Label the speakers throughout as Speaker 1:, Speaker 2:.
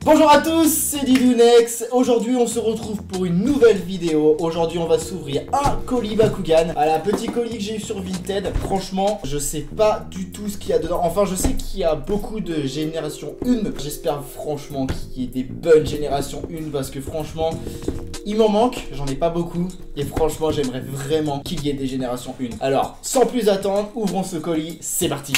Speaker 1: Bonjour à tous, c'est Didounex. Aujourd'hui on se retrouve pour une nouvelle vidéo. Aujourd'hui on va s'ouvrir un colis Bakugan. Voilà, petit colis que j'ai eu sur Vinted. Franchement, je sais pas du tout ce qu'il y a dedans. Enfin, je sais qu'il y a beaucoup de génération 1. J'espère franchement qu'il y ait des bonnes générations 1 parce que franchement, il m'en manque. J'en ai pas beaucoup. Et franchement, j'aimerais vraiment qu'il y ait des générations 1. Alors, sans plus attendre, ouvrons ce colis. C'est parti.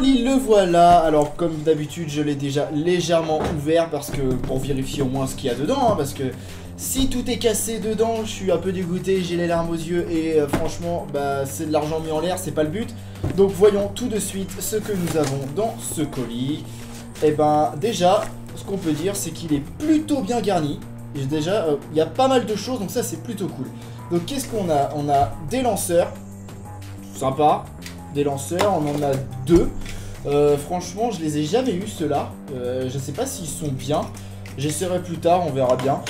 Speaker 1: Le voilà, alors comme d'habitude je l'ai déjà légèrement ouvert parce que pour vérifier au moins ce qu'il y a dedans, parce que si tout est cassé dedans, je suis un peu dégoûté, j'ai les larmes aux yeux et franchement bah c'est de l'argent mis en l'air, c'est pas le but. Donc voyons tout de suite ce que nous avons dans ce colis. Et ben déjà, ce qu'on peut dire c'est qu'il est plutôt bien garni. Et déjà, il y a pas mal de choses, donc ça c'est plutôt cool. Donc qu'est-ce qu'on a? On a des lanceurs, sympa. Des lanceurs, on en a deux. Franchement, je les ai jamais eu ceux-là. Je sais pas s'ils sont bien. J'essaierai plus tard, on verra bien.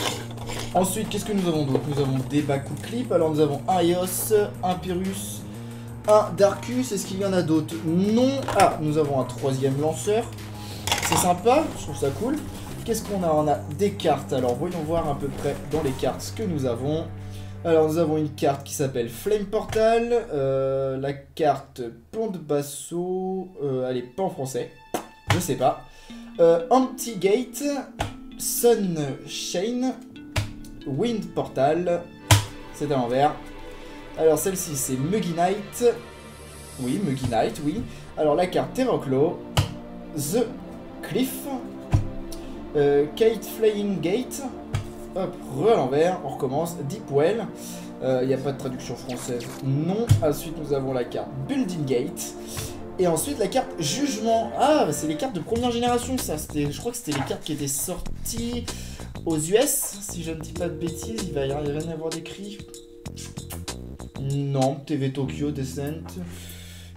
Speaker 1: Ensuite, qu'est-ce que nous avons d'autre? Nous avons des Baku Clip. Alors, nous avons un Eos, un Pyrrhus, un Darkus. Est-ce qu'il y en a d'autres? Non. Ah, nous avons un troisième lanceur. C'est sympa, je trouve ça cool. Qu'est-ce qu'on a? On a des cartes. Alors, voyons voir à peu près dans les cartes ce que nous avons. Alors nous avons une carte qui s'appelle Flame Portal, la carte Pont de Basso, elle est pas en français, je sais pas. Anti-Gate, Sunshine, Wind Portal, c'est à l'envers. Alors celle-ci c'est Muggy Knight, oui Muggy Knight, oui. Alors la carte Terraclaw, The Cliff, Kate Flying Gate. Hop, à l'envers, on recommence. Deep Well, il n'y a pas de traduction française, non. Ensuite, nous avons la carte Building Gate. Et ensuite, la carte Jugement. Ah, c'est les cartes de première génération, ça. Je crois que c'était les cartes qui étaient sorties aux US, si je ne dis pas de bêtises. Il va y rien avoir d'écrit. Non, TV Tokyo, Descent.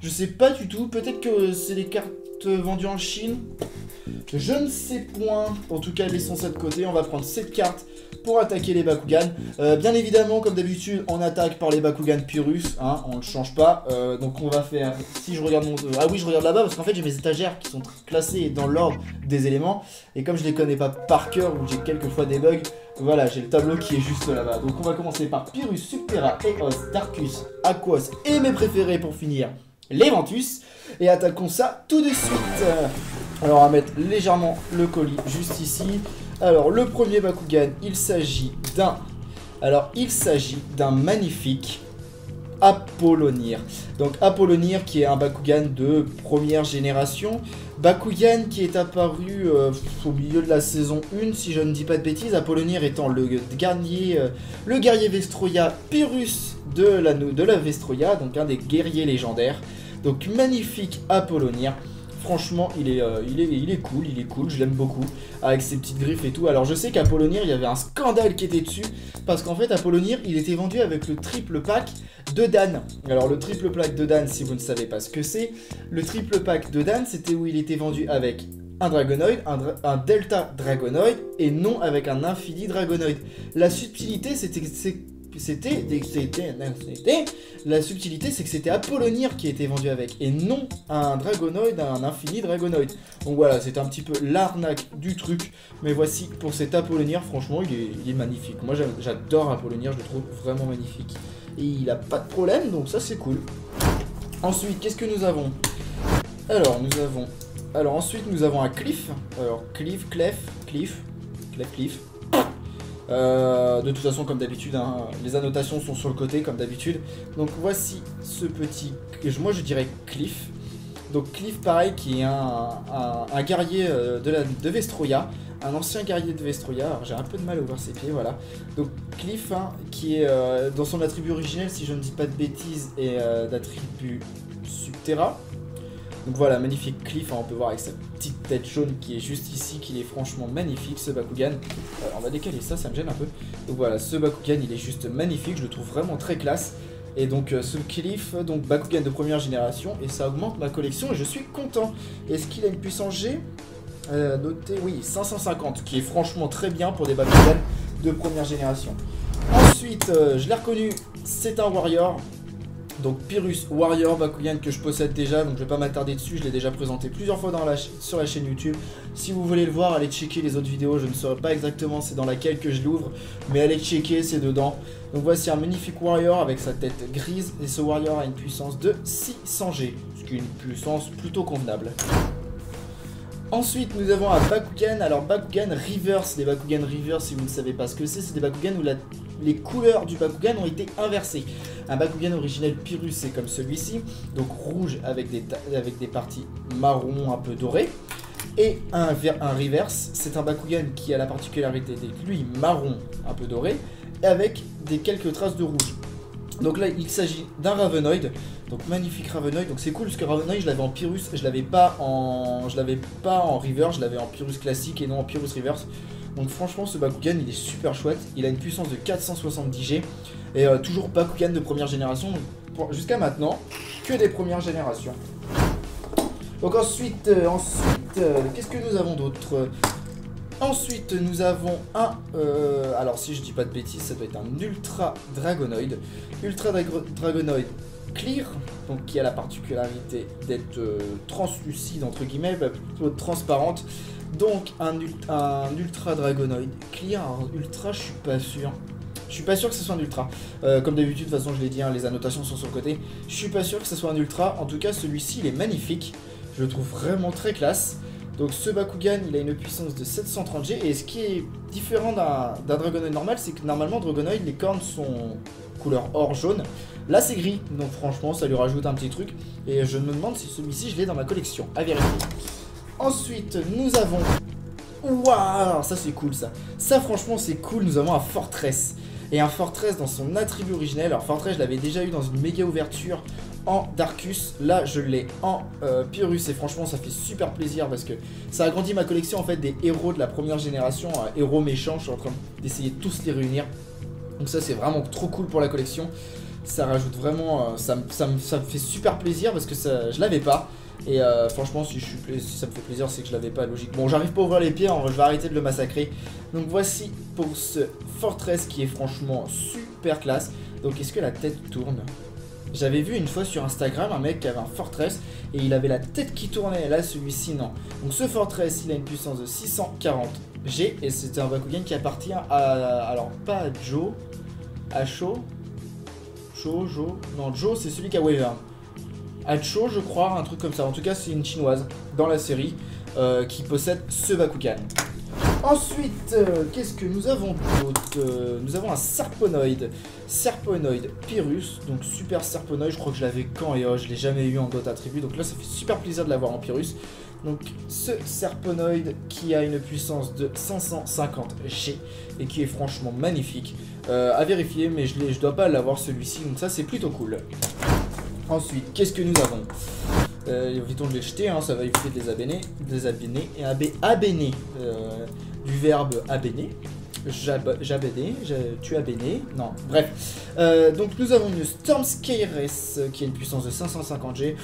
Speaker 1: Je sais pas du tout. Peut-être que c'est les cartes vendues en Chine. Je ne sais point. En tout cas, laissons ça de côté. On va prendre cette carte pour attaquer les Bakugan. Bien évidemment, comme d'habitude, on attaque par les Bakugan Pyrrhus. Hein, on ne change pas. Donc on va faire... Si je regarde mon... Ah oui, je regarde là-bas parce qu'en fait, j'ai mes étagères qui sont classées dans l'ordre des éléments. Et comme je les connais pas par cœur ou j'ai quelquefois des bugs, voilà, j'ai le tableau qui est juste là-bas. Donc on va commencer par Pyrrhus, Subterra, Eos, Darkus, Aquos et mes préférés pour finir, les Ventus. Et attaquons ça tout de suite. Alors on va mettre légèrement le colis juste ici. Alors le premier Bakugan, il s'agit d'un... Alors il s'agit d'un magnifique Apollonir. Donc Apollonir qui est un Bakugan de première génération. Bakugan qui est apparu au milieu de la saison 1 si je ne dis pas de bêtises. Apollonir étant le guerrier Vestroya Pyrrhus de la Vestroya. Donc un des guerriers légendaires. Donc magnifique Apollonir. Franchement, il est cool, je l'aime beaucoup, avec ses petites griffes et tout. Alors je sais qu'Apollonir, il y avait un scandale qui était dessus, parce qu'en fait Apollonir, il était vendu avec le triple pack de Dan. Alors le triple pack de Dan, si vous ne savez pas ce que c'est, le triple pack de Dan, c'était où il était vendu avec un Dragonoid, un Delta Dragonoid, et non avec un Infini Dragonoid. La subtilité, la subtilité, c'est que c'était Apollonir qui était vendu avec, et non un Dragonoid, un Infini Dragonoid. Donc voilà, c'est un petit peu l'arnaque du truc. Mais voici pour cet Apollonir, franchement, il est magnifique. Moi, j'adore Apollonir, je le trouve vraiment magnifique. Et il a pas de problème, donc ça, c'est cool. Ensuite, qu'est-ce que nous avons? Alors, ensuite, nous avons un Cliff. Alors, Cliff. De toute façon, comme d'habitude, hein, les annotations sont sur le côté, comme d'habitude. Donc voici ce petit, moi je dirais Cliff. Donc Cliff, pareil, qui est un guerrier de Vestroya, un ancien guerrier de Vestroya. Alors j'ai un peu de mal à ouvrir ses pieds, voilà. Donc Cliff, hein, qui est dans son attribut originel, si je ne dis pas de bêtises, est d'attribut Subterra. Donc voilà, magnifique Cliff, hein, on peut voir avec sa petite tête jaune qui est juste ici, qu'il est franchement magnifique ce Bakugan. On va décaler ça, ça me gêne un peu. Donc voilà, ce Bakugan il est juste magnifique, je le trouve vraiment très classe. Et donc ce Cliff, donc Bakugan de première génération, et ça augmente ma collection et je suis content. Est-ce qu'il a une puissance G? Notez, oui, 550, qui est franchement très bien pour des Bakugan de première génération. Ensuite, je l'ai reconnu, c'est un Warrior. Donc Pyrrhus Warrior, Bakugan que je possède déjà, donc je vais pas m'attarder dessus, je l'ai déjà présenté plusieurs fois sur la chaîne YouTube. Si vous voulez le voir, allez checker les autres vidéos, je ne saurais pas exactement c'est dans laquelle que je l'ouvre, mais allez checker, c'est dedans. Donc voici un magnifique Warrior avec sa tête grise, et ce Warrior a une puissance de 600G, ce qui est une puissance plutôt convenable. Ensuite, nous avons un Bakugan. Alors, Bakugan Reverse. Les Bakugan Reverse, si vous ne savez pas ce que c'est des Bakugan où les couleurs du Bakugan ont été inversées. Un Bakugan originel Pyrrhus, c'est comme celui-ci. Donc, rouge avec des parties marron un peu dorées. Et un Reverse, c'est un Bakugan qui a la particularité d'être, lui, marron un peu doré, avec quelques traces de rouge. Donc là, il s'agit d'un Ravenoid, donc magnifique Ravenoid. Donc c'est cool parce que Ravenoid, je l'avais en Pyrrhus, je l'avais pas en Reverse, je l'avais en Pyrrhus classique et non en Pyrrhus Reverse. Donc franchement, ce Bakugan, il est super chouette. Il a une puissance de 470G et toujours Bakugan de première génération. Jusqu'à maintenant, que des premières générations. Donc ensuite, qu'est-ce que nous avons d'autre? Ensuite, nous avons un... alors, si je dis pas de bêtises, ça doit être un Ultra Dragonoid. Ultra Dragonoid Clear, donc qui a la particularité d'être translucide, entre guillemets, plutôt transparente. Donc, un Ultra Dragonoid Clear. Alors, Ultra, je suis pas sûr. Je suis pas sûr que ce soit un Ultra. Comme d'habitude, de toute façon, je l'ai dit, hein, les annotations sont sur le côté. Je suis pas sûr que ce soit un Ultra. En tout cas, celui-ci, il est magnifique. Je le trouve vraiment très classe. Donc ce Bakugan, il a une puissance de 730G, et ce qui est différent d'un Dragonoid normal, c'est que normalement Dragonoid, les cornes sont couleur or jaune. Là c'est gris, donc franchement ça lui rajoute un petit truc, et je me demande si celui-ci je l'ai dans ma collection, à vérifier. Ensuite nous avons... Waouh, ça c'est cool ça. Ça franchement c'est cool, nous avons un Fortress. Et un Fortress dans son attribut originel. Alors Fortress je l'avais déjà eu dans une méga ouverture en Darkus, là je l'ai en Pyrrhus et franchement ça fait super plaisir parce que ça agrandit ma collection en fait des héros de la première génération, héros méchants, je suis en train d'essayer de tous les réunir. Donc ça c'est vraiment trop cool pour la collection, ça rajoute vraiment, ça me fait super plaisir parce que ça, je l'avais pas. Et franchement si ça me fait plaisir c'est que je l'avais pas, logique. Bon j'arrive pas à ouvrir les pieds, je vais arrêter de le massacrer. Donc voici pour ce Fortress qui est franchement super classe. Donc est-ce que la tête tourne? J'avais vu une fois sur Instagram un mec qui avait un Fortress et il avait la tête qui tournait, là celui-ci non. Donc ce Fortress il a une puissance de 640G et c'était un Bakugan qui appartient à, alors pas à Joe, à Joe, non Joe c'est celui qui a Wyvern. À Cho je crois, un truc comme ça, en tout cas c'est une chinoise dans la série qui possède ce Bakugan. Ensuite, qu'est-ce que nous avons d'autre? Nous avons un Serponoid Pyrrhus, donc super Serponoid, je crois que je l'avais quand et je l'ai jamais eu en d'autres attributs, donc là ça fait super plaisir de l'avoir en Pyrrhus. Donc ce Serponoid qui a une puissance de 550G et qui est franchement magnifique, à vérifier mais je dois pas l'avoir celui-ci, donc ça c'est plutôt cool. Ensuite, qu'est-ce que nous avons? Évitons de les jeter, hein, ça va éviter de les abéner, et abéner, du verbe abéner, j'abéner, tu abéné, non, bref. Donc nous avons une Storm Skyrace qui a une puissance de 550G.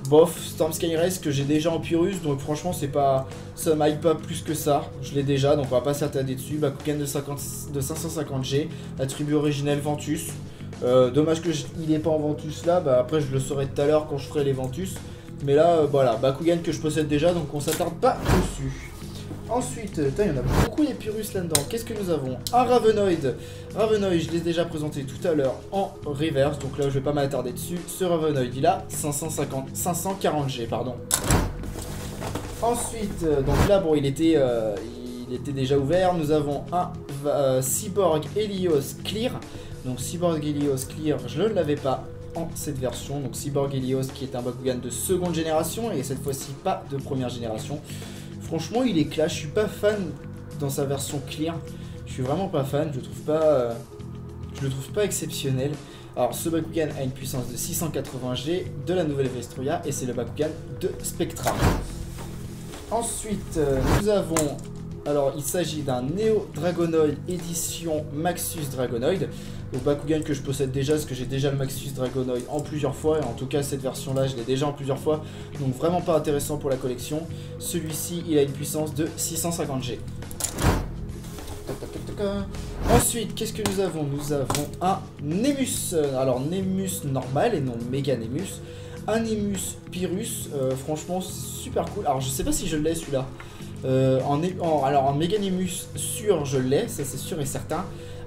Speaker 1: Bof, Storm Skyrace que j'ai déjà en Pyrrhus, donc franchement c'est pas, ça m'aille pas plus que ça, je l'ai déjà, donc on va pas s'attarder dessus. Bakugan de 550G, attribut originel Ventus. Dommage qu'il n'est pas en Ventus là, bah après je le saurai tout à l'heure quand je ferai les Ventus. Mais là, voilà, Bakugan que je possède déjà, donc on s'attarde pas dessus. Ensuite, il y en a beaucoup des Pyrrhus là-dedans. Qu'est-ce que nous avons? Un Ravenoid. Ravenoid, je l'ai déjà présenté tout à l'heure en reverse, donc là je vais pas m'attarder dessus. Ce Ravenoid, il a 540G, pardon. Ensuite, donc là, bon, il était déjà ouvert. Nous avons un Cyborg Helios Clear. Donc Cyborg Helios Clear, je ne l'avais pas en cette version. Donc Cyborg Helios qui est un Bakugan de seconde génération et cette fois-ci pas de première génération. Franchement il est classe, je suis pas fan dans sa version Clear. Je suis vraiment pas fan, je le trouve pas exceptionnel. Alors ce Bakugan a une puissance de 680G de la nouvelle Vestria et c'est le Bakugan de Spectra. Ensuite nous avons... Alors il s'agit d'un Neo Dragonoid édition Maxus Dragonoid. Au Bakugan que je possède déjà, parce que j'ai déjà le Maxus Dragonoid en plusieurs fois, et en tout cas cette version là je l'ai déjà en plusieurs fois, donc vraiment pas intéressant pour la collection. Celui-ci il a une puissance de 650G. Ensuite, qu'est-ce que nous avons? Nous avons un Nemus. Alors, Nemus normal et non méga Nemus. Un Nemus Pyrrhus. Franchement, c'est super cool. Alors, je sais pas si je l'ai celui-là. Alors, en méga Nemus sûr, je l'ai. Ça, c'est sûr et certain.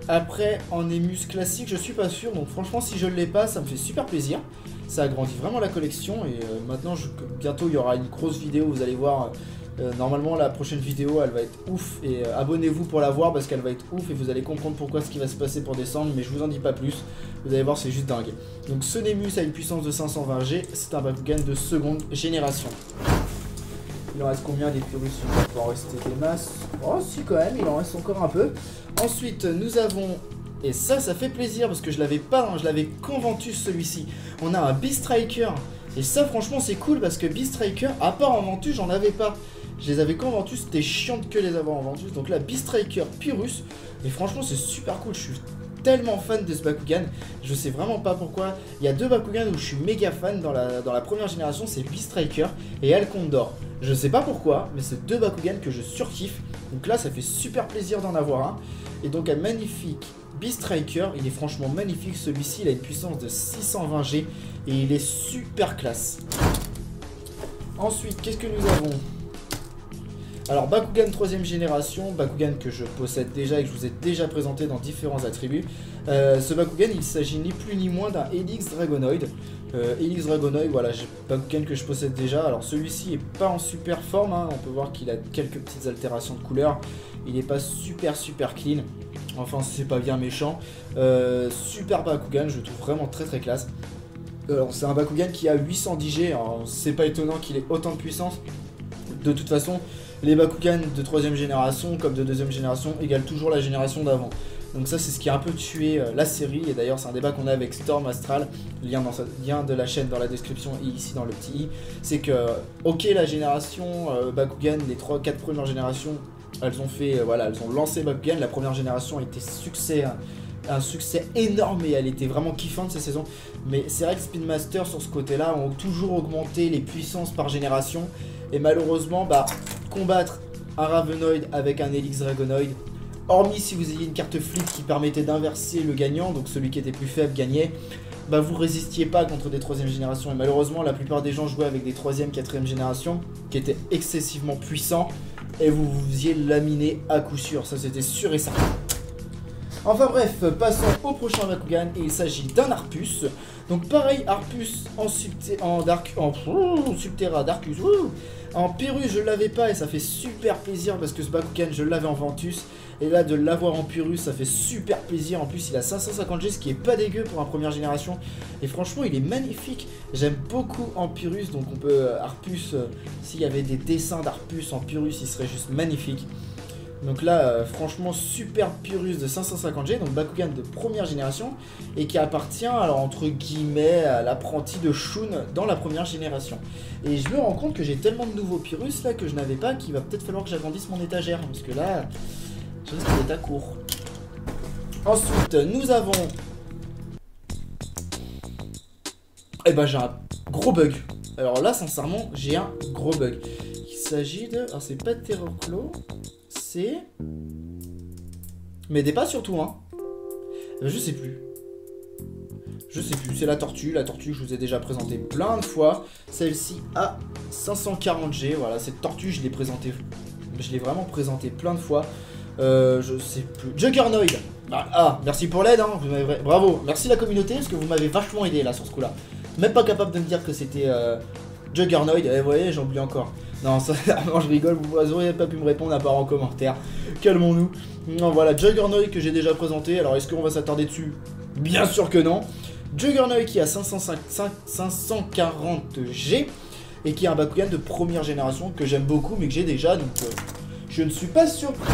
Speaker 1: Après, en Nemus classique, je suis pas sûr. Donc, franchement, si je l'ai pas, ça me fait super plaisir. Ça agrandit vraiment la collection. Et maintenant, bientôt, il y aura une grosse vidéo. Vous allez voir. Normalement la prochaine vidéo elle va être ouf et abonnez-vous pour la voir parce qu'elle va être ouf et vous allez comprendre pourquoi ce qui va se passer pour décembre, mais je vous en dis pas plus, vous allez voir c'est juste dingue. Donc ce Nemus a une puissance de 520G, c'est un Bakugan de seconde génération. Il en reste combien des Pyrrhus? Il va pas en rester des masses. Oh si quand même, il en reste encore un peu. Ensuite nous avons, et ça fait plaisir parce que je l'avais pas, hein, je l'avais qu'en Ventus celui-ci. On a un Beastriker. Et ça franchement c'est cool parce que Beastriker, à part en Ventus, j'en avais pas. Je les avais qu'en Ventus, c'était chiant que les avoir en Ventus. Donc là, Beastriker Pyrrhus. Et franchement c'est super cool, je suis tellement fan de ce Bakugan. Je sais vraiment pas pourquoi. Il y a deux Bakugan où je suis méga fan dans la première génération, c'est Beastriker et Alcondor. Je sais pas pourquoi, mais c'est deux Bakugan que je surkiffe. Donc là ça fait super plaisir d'en avoir un. Et donc un magnifique Beastriker, il est franchement magnifique. Celui-ci il a une puissance de 620G et il est super classe. Ensuite, qu'est-ce que nous avons? Alors Bakugan 3ème génération, Bakugan que je possède déjà et que je vous ai déjà présenté dans différents attributs. Ce Bakugan il s'agit ni plus ni moins d'un Helix Dragonoid. Helix Dragonoid, voilà, Bakugan que je possède déjà. Alors celui-ci est pas en super forme, hein. On peut voir qu'il a quelques petites altérations de couleur. Il est pas super clean. Enfin c'est pas bien méchant. Super Bakugan, je le trouve vraiment très classe. Alors c'est un Bakugan qui a 810G, alors c'est pas étonnant qu'il ait autant de puissance. De toute façon, les Bakugan de 3ème génération comme de 2ème génération égalent toujours la génération d'avant. Donc ça c'est ce qui a un peu tué la série, et d'ailleurs c'est un débat qu'on a avec Storm Astral, lien de la chaîne dans la description et ici dans le petit i. C'est que, ok, la génération Bakugan, les 3-4 premières générations, elles ont fait, voilà, elles ont lancé Bakugan, la première génération a été un succès énorme et elle était vraiment kiffante ces saisons. Mais c'est vrai que Speedmaster sur ce côté-là ont toujours augmenté les puissances par génération. Et malheureusement, bah, combattre un Ravenoid avec un Helix Dragonoid, hormis si vous ayez une carte flip qui permettait d'inverser le gagnant, donc celui qui était plus faible gagnait, bah vous résistiez pas contre des 3ème générations. Et malheureusement, la plupart des gens jouaient avec des 3ème, 4ème générations qui étaient excessivement puissants et vous vous faisiez laminer à coup sûr. Ça c'était sûr et certain. Enfin bref, passons au prochain Bakugan et il s'agit d'un Arpus. Donc pareil, Arpus en Subterra, Darkus, en Pyrrhus je l'avais pas et ça fait super plaisir parce que ce Bakugan je l'avais en Ventus. Et là de l'avoir en Pyrrhus ça fait super plaisir. En plus il a 550G, ce qui est pas dégueu pour un première génération. Et franchement il est magnifique. J'aime beaucoup en Pyrrhus. Donc on peut, Arpus, s'il y avait des dessins d'Arpus en Pyrrhus il serait juste magnifique. Donc là, franchement, super Pyrrhus de 550G, donc Bakugan de première génération, et qui appartient, alors entre guillemets, à l'apprenti de Shun dans la première génération. Et je me rends compte que j'ai tellement de nouveaux Pyrrhus là que je n'avais pas, qu'il va peut-être falloir que j'agrandisse mon étagère, parce que là, je risque d'être à court. Ensuite, nous avons... Eh ben, j'ai un gros bug. Alors là, sincèrement, j'ai un gros bug. Il s'agit de... Alors, c'est pas de Terrorclaw... Mais pas surtout, hein. Je sais plus. C'est la tortue que je vous ai déjà présenté plein de fois. Celle-ci a 540G. Voilà, cette tortue, je l'ai vraiment présenté plein de fois. Je sais plus. Juggernoid. Ah, merci pour l'aide, hein. Bravo. Merci la communauté, parce que vous m'avez vachement aidé là sur ce coup-là. Même pas capable de me dire que c'était Juggernoid. Et vous voyez, j'en oublie encore. Non, ça, non, je rigole, vous n'auriez pas pu me répondre à part en commentaire. Calmons-nous. Non, voilà, Juggernoid que j'ai déjà présenté. Alors, est-ce qu'on va s'attarder dessus? Bien sûr que non. Juggernoid qui a 540G et qui est un Bakugan de première génération que j'aime beaucoup, mais que j'ai déjà, donc je ne suis pas surpris.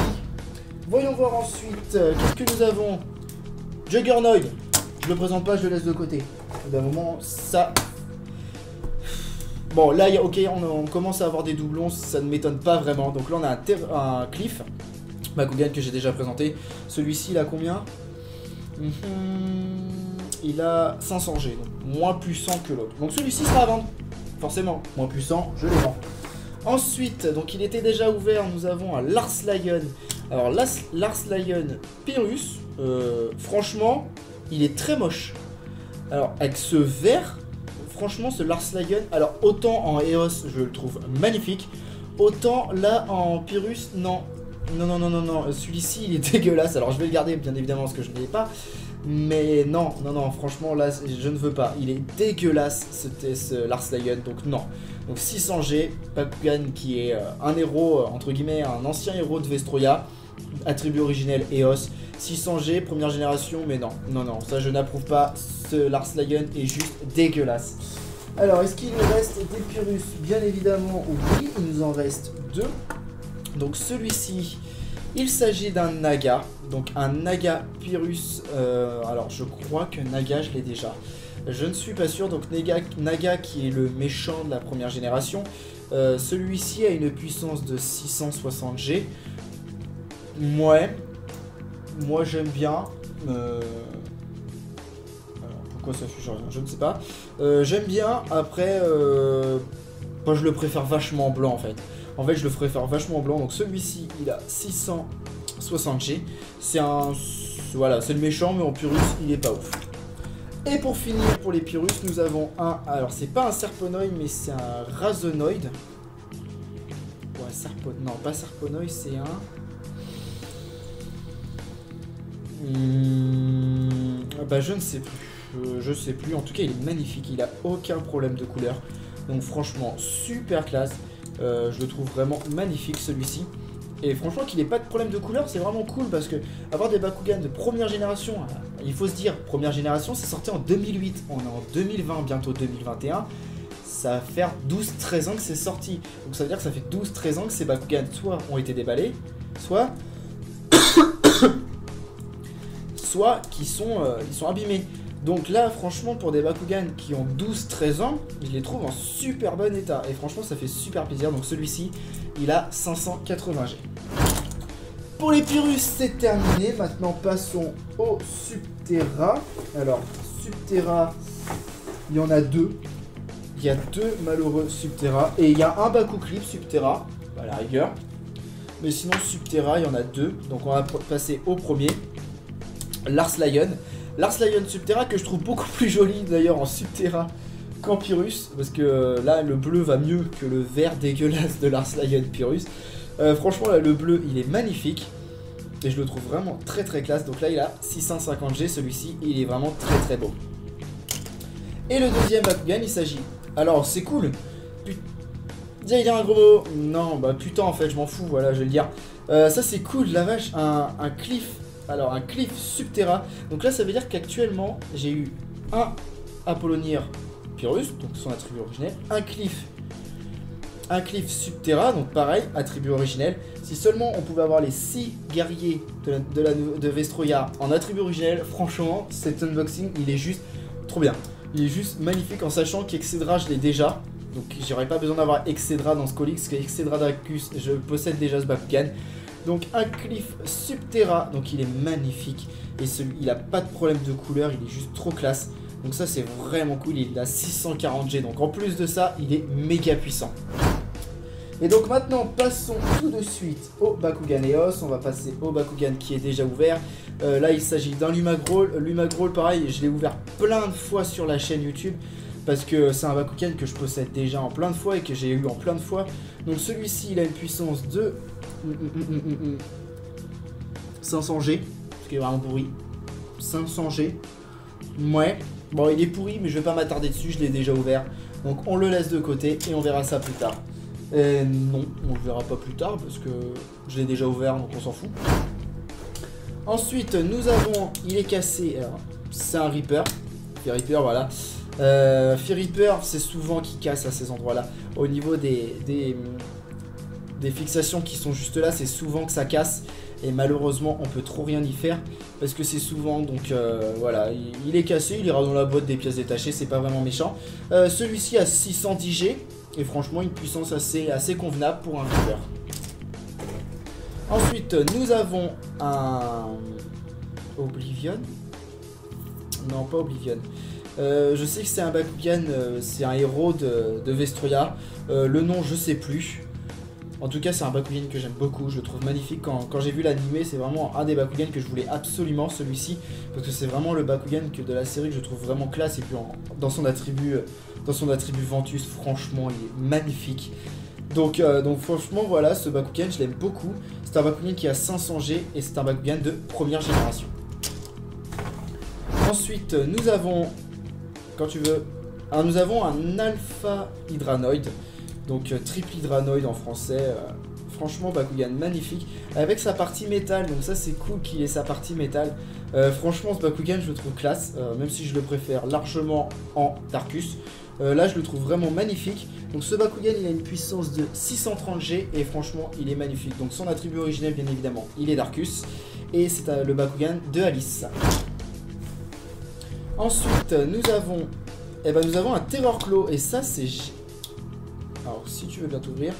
Speaker 1: Voyons voir ensuite, qu'est-ce que nous avons? Juggernoid. Je le présente pas, je le laisse de côté. D'un moment, ça... Bon, là, ok, on commence à avoir des doublons, ça ne m'étonne pas vraiment. Donc là, on a un Cliff, Bakugan que j'ai déjà présenté. Celui-ci, il a combien? Il a 500G, donc moins puissant que l'autre. Donc celui-ci sera à vendre, forcément. Moins puissant, je les vends. Ensuite, donc il était déjà ouvert, nous avons un Lars Lion Alors Lars Lion Pyrrhus, franchement, il est très moche. Alors avec ce vert, franchement ce Lars Lion, alors autant en Eos je le trouve magnifique, autant là en Pyrrhus, non. Non, celui-ci il est dégueulasse. Alors je vais le garder bien évidemment parce que je ne l'ai pas. Mais non, franchement là je ne veux pas. Il est dégueulasse ce Lars Lion, donc non. Donc 600G, Bakugan qui est un héros, entre guillemets, un ancien héros de Vestroya, attribut originel Eos. 600G, première génération, mais non, ça je n'approuve pas. Ce Lars Lion est juste dégueulasse. Alors est-ce qu'il nous reste des Pyrrhus? Bien évidemment oui, il nous en reste 2. Donc celui-ci, il s'agit d'un Naga, donc un Naga Pyrrhus, alors je crois que Naga je l'ai déjà, je ne suis pas sûr, donc Naga qui est le méchant de la première génération, celui-ci a une puissance de 660G, moi j'aime bien, alors pourquoi ça fait rien, je ne sais pas, j'aime bien, après, moi je le préfère vachement blanc en fait. En fait, je le ferai faire vachement blanc. Donc celui-ci, il a 660G. C'est un... Voilà, c'est le méchant, mais en Pyrrhus, il est pas ouf. Et pour finir, pour les Pyrrhus, nous avons un... Alors, c'est pas un Serponoid, mais c'est un Razonoid. Ouais, non, pas Serponoid, c'est un... Bah, je ne sais plus. Je sais plus. En tout cas, il est magnifique. Il a aucun problème de couleur. Donc, franchement, super classe. Je le trouve vraiment magnifique celui-ci. Et franchement qu'il n'ait pas de problème de couleur, c'est vraiment cool parce que avoir des Bakugan de première génération, il faut se dire, première génération c'est sorti en 2008, on est en 2020, bientôt 2021, ça va faire 12-13 ans que c'est sorti. Donc ça veut dire que ça fait 12-13 ans que ces Bakugan soit ont été déballés, soit qu'ils sont abîmés. Donc là, franchement, pour des Bakugan qui ont 12-13 ans, je les trouve en super bon état. Et franchement, ça fait super plaisir. Donc celui-ci, il a 580G. Pour les Pyrrhus, c'est terminé. Maintenant, passons au Subterra. Alors, Subterra, il y en a 2. Il y a 2 malheureux Subterra. Et il y a un Bakuglyph Subterra, à la rigueur. Mais sinon, Subterra, il y en a 2. Donc on va passer au premier. Lars Lion. Lars Lion Subterra que je trouve beaucoup plus joli d'ailleurs en Subterra qu'en Pyrrhus. Parce que là le bleu va mieux que le vert dégueulasse de Lars Lion Pyrrhus. Franchement là le bleu il est magnifique. Et je le trouve vraiment très très classe. Donc là il a 650G, celui-ci il est vraiment très très beau. Et le deuxième Bakugan il s'agit... Alors c'est cool. Viens dire un gros mot. Non bah putain en fait je m'en fous, voilà je vais le dire. Ça c'est cool la vache, un Cliff. Alors un Cliff Subterra, donc là ça veut dire qu'actuellement j'ai eu un Apollonier Pyrrhus, donc son attribut originel, un Cliff Subterra, donc pareil, attribut originel. Si seulement on pouvait avoir les 6 guerriers de Vestroya en attribut originel, franchement cet unboxing il est juste trop bien. Il est juste magnifique en sachant qu'Excedra je l'ai déjà, donc j'aurais pas besoin d'avoir Excedra dans ce colis, parce qu'Excedra Dracus je possède déjà ce Bakugan. Donc un Cliff Subterra, donc il est magnifique et il a pas de problème de couleur, il est juste trop classe. Donc ça c'est vraiment cool, il a 640G, donc en plus de ça il est méga puissant. Et donc maintenant passons tout de suite au Bakugan Eos, on va passer au Bakugan qui est déjà ouvert. Là il s'agit d'un Lumagroll, Lumagroll pareil je l'ai ouvert plein de fois sur la chaîne YouTube. Parce que c'est un Bakugan que je possède déjà en plein de fois et que j'ai eu en plein de fois. Donc celui-ci il a une puissance de 500G, ce qui est vraiment pourri. 500G. Ouais, bon il est pourri mais je vais pas m'attarder dessus, je l'ai déjà ouvert. Donc on le laisse de côté et on verra ça plus tard. Non, on le verra pas plus tard parce que je l'ai déjà ouvert donc on s'en fout. Ensuite nous avons, il est cassé, c'est un Reaper. Reaper voilà. Reaper c'est souvent qui casse à ces endroits là. Au niveau des fixations qui sont juste là, c'est souvent que ça casse. Et malheureusement on peut trop rien y faire. Parce que c'est souvent donc voilà. Il est cassé, il ira dans la boîte des pièces détachées. C'est pas vraiment méchant. Celui-ci a 610G. Et franchement une puissance assez convenable pour un Reaper. Ensuite nous avons un Oblivion. Non pas Oblivion. Je sais que c'est un Bakugan, c'est un héros de Vestroya. Le nom je sais plus. En tout cas, c'est un Bakugan que j'aime beaucoup, je le trouve magnifique. Quand j'ai vu l'animé, c'est vraiment un des Bakugan que je voulais absolument, celui-ci. Parce que c'est vraiment le Bakugan de la série que je trouve vraiment classe. Et puis dans son attribut Ventus, franchement, il est magnifique. Donc franchement, voilà, ce Bakugan, je l'aime beaucoup. C'est un Bakugan qui a 500 G et c'est un Bakugan de première génération. Ensuite, nous avons, quand tu veux, nous avons un Alpha Hydranoid. Donc triple Hydranoid en français. Franchement, Bakugan magnifique. Avec sa partie métal, donc ça c'est cool qu'il ait sa partie métal. Franchement, ce Bakugan, je le trouve classe. Même si je le préfère largement en Darkus. Là, je le trouve vraiment magnifique. Donc ce Bakugan, il a une puissance de 630 G. Et franchement, il est magnifique. Donc son attribut originel, bien évidemment, il est Darkus. Et c'est le Bakugan de Alice. Ensuite, nous avons un Terror Claw. Et ça, c'est... Alors, si tu veux bien t'ouvrir.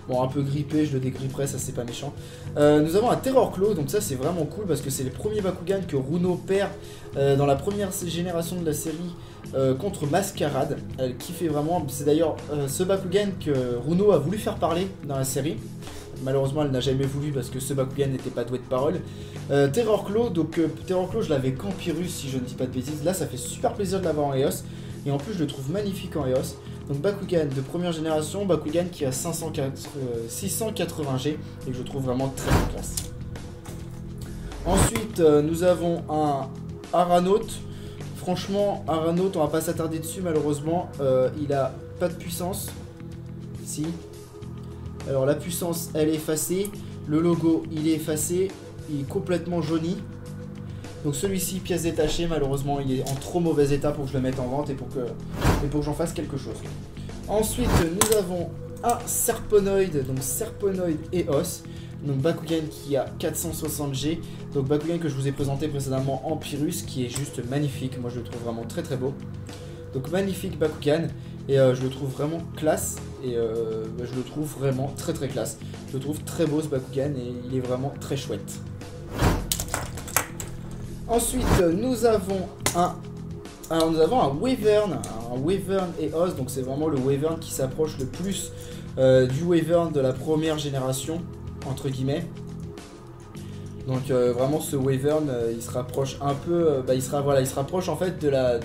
Speaker 1: Bon, un peu grippé, je le dégripperai, ça c'est pas méchant. Nous avons un Terror Claw, donc ça c'est vraiment cool parce que c'est le premier Bakugan que Runo perd dans la première génération de la série contre Masquerade. Qui fait vraiment... C'est d'ailleurs ce Bakugan que Runo a voulu faire parler dans la série. Malheureusement, elle n'a jamais voulu parce que ce Bakugan n'était pas doué de parole. Terror Claw, donc Terror Claw, je l'avais qu'en Pyrrhus si je ne dis pas de bêtises. Là, ça fait super plaisir de l'avoir en EOS. Et en plus, je le trouve magnifique en EOS. Donc Bakugan de première génération, Bakugan qui a 680 G et que je trouve vraiment très classe. Ensuite, nous avons un Aranaut. Franchement, Aranaut, on va pas s'attarder dessus malheureusement. Il a pas de puissance. Si. Alors la puissance, elle est effacée. Le logo, il est effacé. Il est complètement jauni. Donc celui-ci, pièce détachée, malheureusement, il est en trop mauvais état pour que je le mette en vente et pour que j'en fasse quelque chose. Ensuite, nous avons un Serponoid, donc Serponoid EOS. Donc Bakugan qui a 460 G. Donc Bakugan que je vous ai présenté précédemment en Pyrrhus, qui est juste magnifique. Moi, je le trouve vraiment très très beau. Donc magnifique Bakugan. Et je le trouve vraiment classe. Et je le trouve vraiment très très classe. Je le trouve très beau ce Bakugan et il est vraiment très chouette. Ensuite, nous avons un Wyvern EOS, donc c'est vraiment le Wyvern qui s'approche le plus du Wyvern de la première génération, entre guillemets. Donc vraiment ce Wyvern, il se rapproche un peu, il se rapproche en fait de la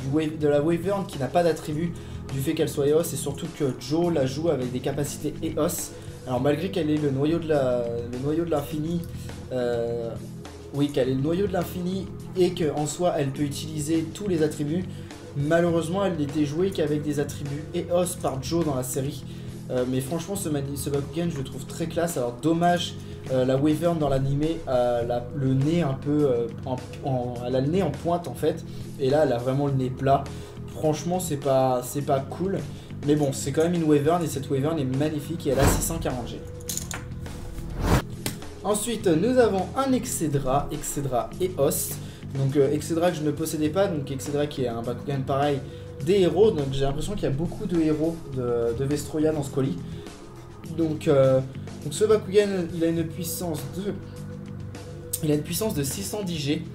Speaker 1: Wyvern qui n'a pas d'attribut du fait qu'elle soit EOS, et surtout que Joe la joue avec des capacités EOS. Alors malgré qu'elle ait le noyau de l'infini, oui, qu'elle est le noyau de l'infini et qu'en soi elle peut utiliser tous les attributs. Malheureusement, elle n'était jouée qu'avec des attributs EOS par Joe dans la série. Mais franchement, ce Bakugan, je le trouve très classe. Alors, dommage, la Wyvern dans l'animé a le nez un peu. Elle a le nez en pointe en fait. Et là, elle a vraiment le nez plat. Franchement, c'est pas cool. Mais bon, c'est quand même une Wyvern et cette Wyvern est magnifique et elle a 640 G. Ensuite, nous avons un Excedra EOS. Donc Excedra que je ne possédais pas, donc Excedra qui est un Bakugan pareil des héros. Donc j'ai l'impression qu'il y a beaucoup de héros de Vestroya dans ce colis. Donc ce Bakugan, il a une puissance de 610 G,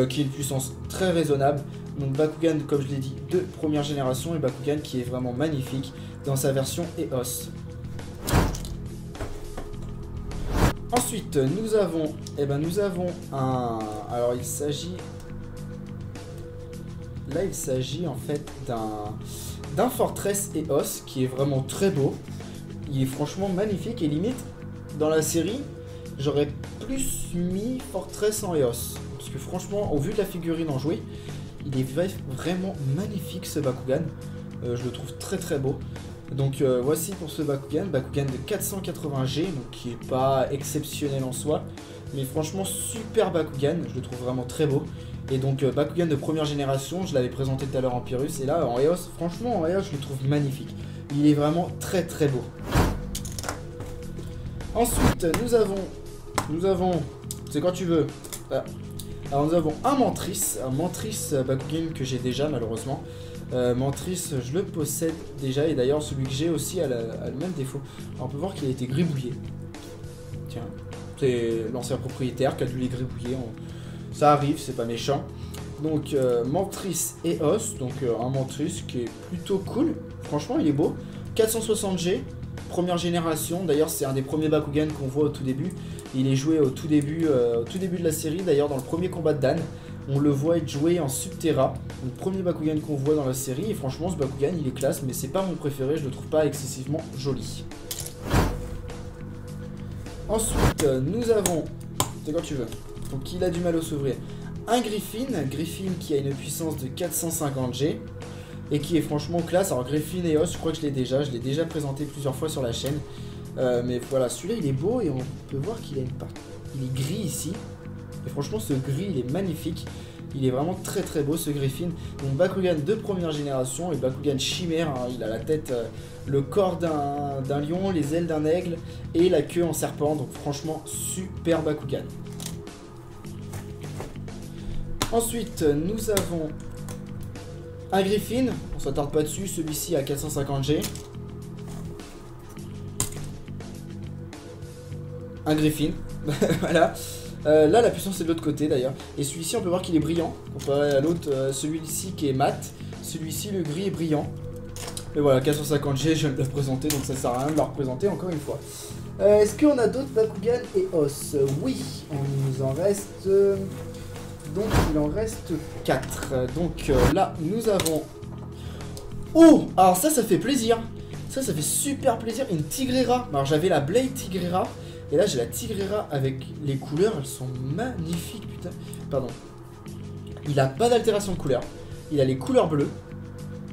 Speaker 1: qui est une puissance très raisonnable. Donc Bakugan, comme je l'ai dit, de première génération, et Bakugan qui est vraiment magnifique dans sa version EOS. Ensuite, nous avons un... Alors, il s'agit en fait d'un Fortress EOS qui est vraiment très beau. Il est franchement magnifique et limite, dans la série, j'aurais plus mis Fortress en EOS. Parce que franchement, au vu de la figurine en jouet, il est vraiment magnifique ce Bakugan. Je le trouve très très beau. Donc voici pour ce Bakugan de 480 G, donc qui est pas exceptionnel en soi, mais franchement super Bakugan, je le trouve vraiment très beau. Et donc Bakugan de première génération, je l'avais présenté tout à l'heure en Pyrrhus, et là en EOS, franchement en EOS je le trouve magnifique. Il est vraiment très très beau. Ensuite nous avons, c'est quand tu veux. Alors nous avons un Mantris Bakugan que j'ai déjà malheureusement. Mantris, je le possède déjà, et d'ailleurs celui que j'ai aussi a le même défaut. Alors, on peut voir qu'il a été gribouillé. Tiens, c'est l'ancien propriétaire qui a dû les gribouiller. Ça arrive, c'est pas méchant. Donc Mantris EOS, donc un Mantris qui est plutôt cool. Franchement, il est beau. 460 G, première génération. D'ailleurs, c'est un des premiers Bakugan qu'on voit au tout début. Il est joué au tout début de la série. D'ailleurs, dans le premier combat de Dan, on le voit être joué en Subterra. Le premier Bakugan qu'on voit dans la série. Et franchement, ce Bakugan, il est classe, mais c'est pas mon préféré. Je le trouve pas excessivement joli. Ensuite, nous avons... C'est quand tu veux. Donc, il a du mal à s'ouvrir. Un Griffin qui a une puissance de 450G. Et qui est franchement classe. Alors Griffin et Os, je crois que je l'ai déjà présenté plusieurs fois sur la chaîne. Mais voilà, celui-là il est beau et on peut voir qu'il a une part. Il est gris ici. Et franchement ce gris il est magnifique. Il est vraiment très très beau ce Griffin. Donc Bakugan de première génération et Bakugan chimère. Hein, il a la tête, le corps d'un lion, les ailes d'un aigle et la queue en serpent. Donc franchement super Bakugan. Ensuite nous avons... un Griffin, on s'attarde pas dessus, celui-ci à 450G. Un Griffin, voilà. Là, la puissance est de l'autre côté d'ailleurs. Et celui-ci, on peut voir qu'il est brillant, comparé à l'autre, celui-ci qui est mat. Celui-ci, le gris est brillant. Mais voilà, 450G, je viens de le présenter, donc ça sert à rien de le représenter encore une fois. Est-ce qu'on a d'autres Bakugan et Os? Oui, on nous en reste... donc il en reste 4. Donc là nous avons... Oh, alors ça fait plaisir. Ça fait super plaisir. Une Tigrera. Alors j'avais la Blade Tigrera. Et là j'ai la Tigrera avec les couleurs. Elles sont magnifiques putain. Pardon. Il a pas d'altération de couleur. Il a les couleurs bleues.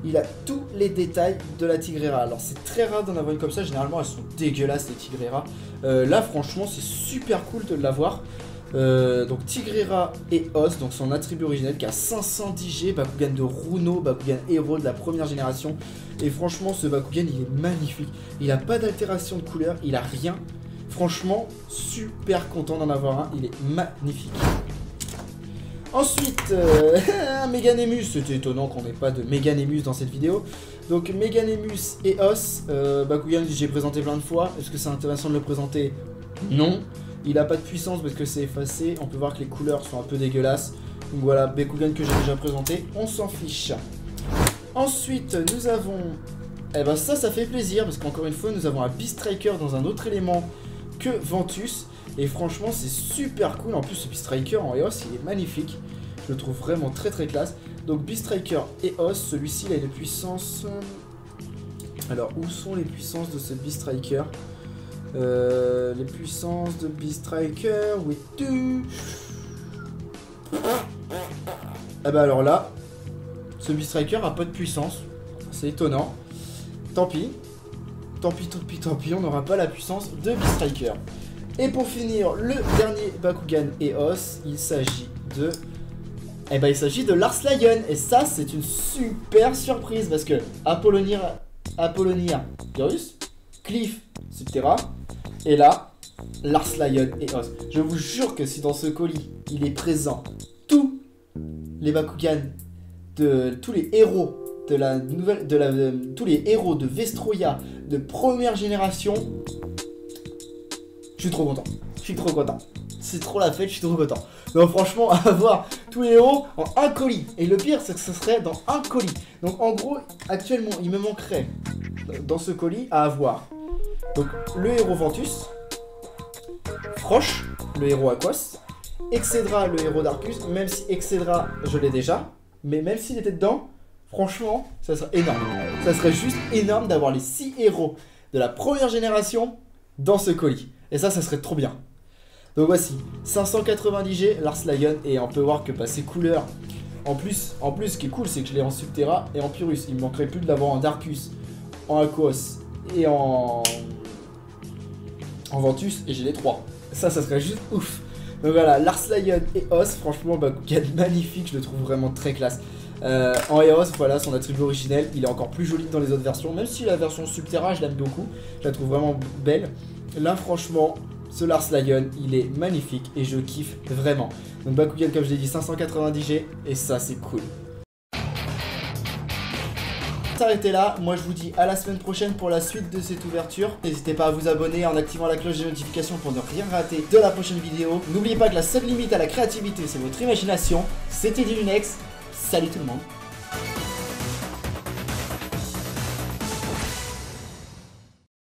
Speaker 1: Il a tous les détails de la Tigrera. Alors c'est très rare d'en avoir une comme ça. Généralement elles sont dégueulasses les Tigrera. Là franchement c'est super cool de l'avoir. Donc Tigrera et Os, donc son attribut originel qui a 510G, Bakugan de Runo, Bakugan héros de la première génération. Et franchement ce Bakugan il est magnifique. Il a pas d'altération de couleur, il a rien. Franchement super content d'en avoir un, il est magnifique. Ensuite un Meganemus, c'était étonnant qu'on n'ait pas de Meganemus dans cette vidéo. Donc Meganemus et Os, Bakugan j'ai présenté plein de fois, est-ce que c'est intéressant de le présenter? Non. Il a pas de puissance parce que c'est effacé. On peut voir que les couleurs sont un peu dégueulasses. Donc voilà, Bakugan que j'ai déjà présenté. On s'en fiche. Ensuite, nous avons... Eh ben ça fait plaisir parce qu'encore une fois, nous avons un Beast Striker dans un autre élément que Ventus. Et franchement, c'est super cool. En plus, ce Beast Striker en EOS, il est magnifique. Je le trouve vraiment très très classe. Donc Beast Striker EOS, celui-ci, il a une puissance... Alors, où sont les puissances de ce Beast Striker ? Les puissances de Beast Striker, oui tu. Ah bah alors là, ce Beast Striker a pas de puissance. C'est étonnant. Tant pis. Tant pis, on n'aura pas la puissance de Beast Striker. Et pour finir, le dernier Bakugan EOS, il s'agit de... Eh ben il s'agit de Lars Lion. Et ça c'est une super surprise parce que Apollonia Virus, Cliff Subterra. Et là, Lars Lion et Os. Je vous jure que si dans ce colis, il est présent tous les Bakugan de tous les héros de la nouvelle, tous les héros de Vestroia de première génération, je suis trop content. Je suis trop content. C'est trop la fête, je suis trop content. Donc franchement, avoir tous les héros en un colis. Et le pire, c'est que ce serait dans un colis. Donc en gros, actuellement, il me manquerait dans ce colis à avoir... Donc le héros Ventus, Frosh, le héros Aquos, Excedra, le héros d'Arcus, même si Excedra je l'ai déjà, mais même s'il était dedans, franchement, ça serait énorme. Ça serait juste énorme d'avoir les 6 héros de la première génération dans ce colis. Et ça serait trop bien. Donc voici, 590G, Lars Lion, et on peut voir que ces couleurs, en plus, ce qui est cool, c'est que je l'ai en Subterra et en Pyrrhus. Il me manquerait plus de l'avoir en Darkus, en Aquos et en Ventus, et j'ai les 3. Ça serait juste ouf. Donc voilà, Lars Lion et Os, franchement, Bakugan magnifique, je le trouve vraiment très classe. En EOS, voilà, son attribut originel, il est encore plus joli que dans les autres versions, même si la version Subterra, je l'aime beaucoup, je la trouve vraiment belle. Là, franchement, ce Lars Lion, il est magnifique, et je kiffe vraiment. Donc Bakugan, comme je l'ai dit, 590G, et ça, c'est cool. S'arrêter là, moi je vous dis à la semaine prochaine pour la suite de cette ouverture. N'hésitez pas à vous abonner en activant la cloche des notifications pour ne rien rater de la prochaine vidéo. N'oubliez pas que la seule limite à la créativité c'est votre imagination. C'était Dilunex, salut tout le monde.